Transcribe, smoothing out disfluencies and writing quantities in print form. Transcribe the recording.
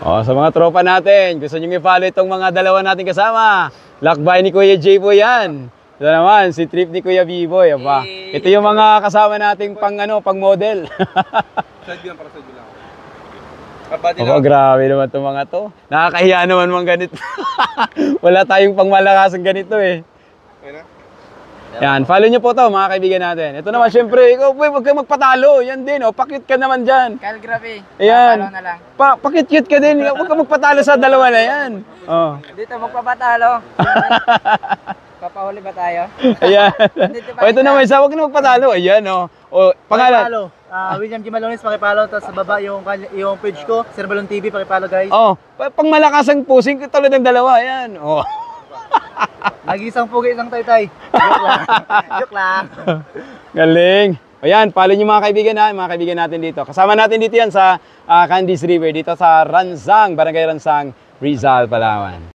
Oh, sa mga tropa natin, gusto nyo i-follow itong mga dalawa natin kasama. Lakbay ni Kuya J po yan. Ito naman, si Trip ni Kuya B-Boy. Ito yung mga kasama nating pang model. Side view lang, para side view lang. Grabe naman itong mga to. Nakakahiya naman mga ganito. Wala tayong pangmalakasan ganito eh. Okay na? Yan, follow nyo po to mga kaibigan natin. Ito naman, syempre, ikaw, huwag kang magpatalo. Yan din, oh, pakit ka naman dyan. Kyle, grabe. Ayan. Patalo na lang. Pakit-cute ka din. Huwag kang magpatalo sa dalawa na yan. Oh. Dito, magpapatalo. Papahuli ba tayo? Ayan. Dito pa O, ito naman isa, huwag na magpatalo. Ayan, oh. O, pangalan. Pakipalo. William G. Malones, pakipalo. Tapos sa baba yung page ko, Sir Balon TV, pakipalo guys. Oh, pang malakas ang pusing ko tulad ng dalawa. Ayan. Oh. Nag-isang pugi, isang taytay. Joke lang. Joke lang. Galing. Ayan, follow nyo mga kaibigan ha, mga kaibigan natin dito. Kasama natin dito yan sa Candies River, dito sa Ransang, Barangay Ransang, Rizal, Palawan.